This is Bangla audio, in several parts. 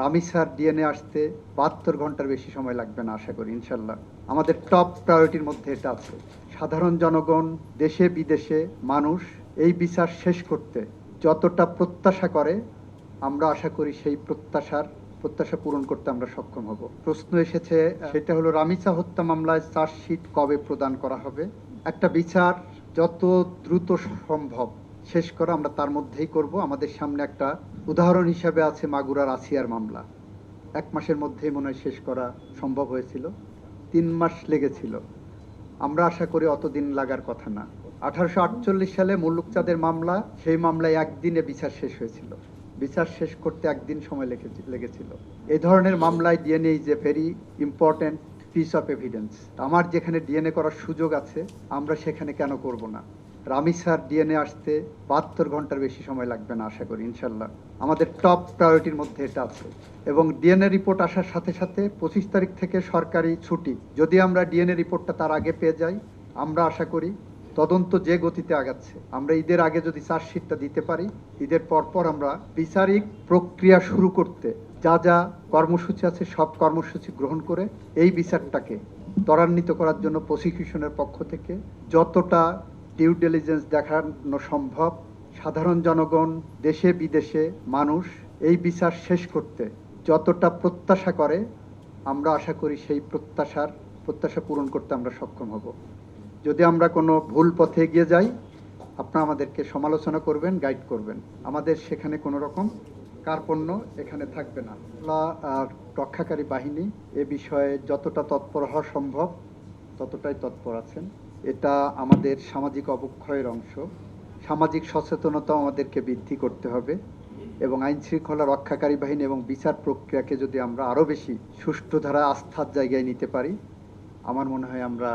রামি স্যার ডিএনএ আসতে ৭২ ঘন্টার বেশি সময় লাগবে না আশা করি ইনশাল্লাহ। আমাদের টপ প্রায়োরিটির মধ্যে এটা আছে। সাধারণ জনগণ, দেশে বিদেশে মানুষ এই বিচার শেষ করতে যতটা প্রত্যাশা করে, আমরা আশা করি সেই প্রত্যাশা পূরণ করতে আমরা সক্ষম হব। প্রশ্ন এসেছে, সেটা হলো রামিসা হত্যা মামলায় চার্জশিট কবে প্রদান করা হবে। একটা বিচার যত দ্রুত সম্ভব শেষ করা আমরা তার মধ্যেই করব। আমাদের সামনে একটা উদাহরণ হিসাবে আছে মাগুরার আসিয়ার মামলা। ১ মাসের মধ্যেই মনে হয় শেষ করা সম্ভব হয়েছিল, ৩ মাস লেগেছিল। আমরা আশা করি অতদিন লাগার কথা না। 1848 সালে মুল্লুক চাঁদের মামলা, সেই মামলায় একদিনে বিচার শেষ হয়েছিল। বিচার শেষ করতে একদিন সময় লেগেছিল। এই ধরনের মামলায় DNA is a very important piece of evidence. আমার যেখানে ডিএনএ করার সুযোগ আছে, আমরা সেখানে কেন করব না। রামি স্যার ডিএনএ আসতে ৭২ ঘন্টার বেশি সময় লাগবে না আশা করি ইনশাল্লাহ। আমাদের টপ প্রায়োরিটির মধ্যে এটা আছে। এবং ডিএনএ রিপোর্ট আসার সাথে সাথে 25 তারিখ থেকে সরকারি ছুটি। যদি আমরা ডিএনএ রিপোর্টটা তার আগে পেয়ে যাই, আমরা আশা করি তদন্ত যে গতিতে আগাচ্ছে, আমরা ঈদের আগে যদি চার্জশিটটা দিতে পারি, ঈদের পরপর আমরা বিচারিক প্রক্রিয়া শুরু করতে যা যা কর্মসূচি আছে সব কর্মসূচি গ্রহণ করে এই বিচারটাকে ত্বরান্বিত করার জন্য প্রসিকিউশনের পক্ষ থেকে যতটা ডিউ ডিলিজেন্স দেখানো সম্ভব, সাধারণ জনগণ, দেশে বিদেশে মানুষ এই বিচার শেষ করতে যতটা প্রত্যাশা করে, আমরা আশা করি সেই প্রত্যাশা পূরণ করতে আমরা সক্ষম হব। যদি আমরা কোনো ভুল পথে এগিয়ে যাই, আপনারা আমাদেরকে সমালোচনা করবেন, গাইড করবেন। আমাদের সেখানে কোনো রকম কার্পণ্য এখানে থাকবে না। আর রক্ষাকারী বাহিনী এ বিষয়ে যতটা তৎপর হওয়া সম্ভব ততটাই তৎপর আছেন। এটা আমাদের সামাজিক অবক্ষয়ের অংশ। সামাজিক সচেতনতা আমাদেরকে বৃদ্ধি করতে হবে এবং আইন শৃঙ্খলা রক্ষাকারী বাহিনী এবং বিচার প্রক্রিয়াকে যদি আমরা আরও বেশি সুষ্ঠু ধারা আস্থার জায়গায় নিতে পারি, আমার মনে হয় আমরা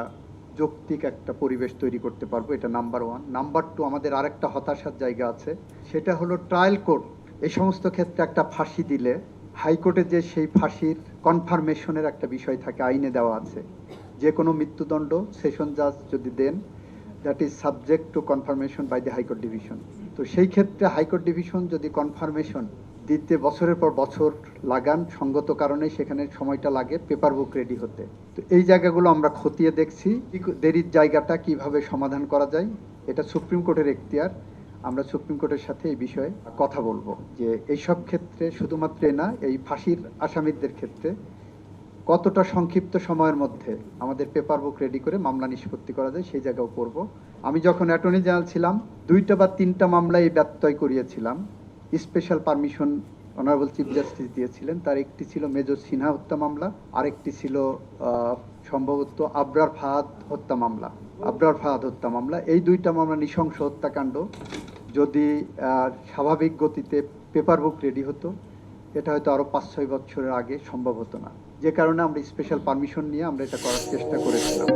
যৌক্তিক একটা পরিবেশ তৈরি করতে পারবো। এটা নাম্বার 1। নাম্বার 2, আমাদের আরেকটা হতাশার জায়গা আছে, সেটা হলো ট্রায়াল কোর্ট এই সমস্ত ক্ষেত্রে একটা ফাঁসি দিলে হাইকোর্টে যে সেই ফাঁসির কনফার্মেশনের একটা বিষয় থাকে, আইনে দেওয়া আছে। যে কোনো মৃত্যুদণ্ড সেশন জাজ যদি দেন, that is subject to confirmation by the high court division. তো সেই ক্ষেত্রে হাইকোর্ট ডিভিশন যদি কনফার্মেশন দিতে বছরের পর বছর লাগান, সঙ্গত কারণে সেখানে সময়টা লাগে পেপার বুক রেডি হতে। তো এই জায়গাগুলো আমরা খতিয়ে দেখছি, দেরির জায়গাটা কিভাবে সমাধান করা যায়। এটা সুপ্রিম কোর্টের এখতিয়ার। আমরা সুপ্রিম কোর্টের সাথে এই বিষয়ে কথা বলবো যে এইসব ক্ষেত্রে শুধুমাত্র না, এই ফাঁসির আসামিদের ক্ষেত্রে কতটা সংক্ষিপ্ত সময়ের মধ্যে আমাদের পেপার বুক রেডি করে মামলা নিষ্পত্তি করা যায়, সেই জায়গাও করব। আমি যখন অ্যাটর্নি জেনারেল ছিলাম, 2টা বা 3টা মামলায় ব্যত্যয় করিয়েছিলাম। Special permission honourable chief justice দিয়েছিলেন। তার একটি ছিল মেজর সিনহা হত্যা মামলা, আরেকটি ছিল সম্ভবত আবরার ফাহাদ হত্যা মামলা। এই 2টা মামলা নৃশংস হত্যাকাণ্ড। যদি স্বাভাবিক গতিতে পেপার বুক রেডি হতো, এটা হয়তো আরও 5-6 বছরের আগে সম্ভব হতো না। যে কারণে আমরা স্পেশাল পারমিশন নিয়ে আমরা এটা করার চেষ্টা করেছিলাম।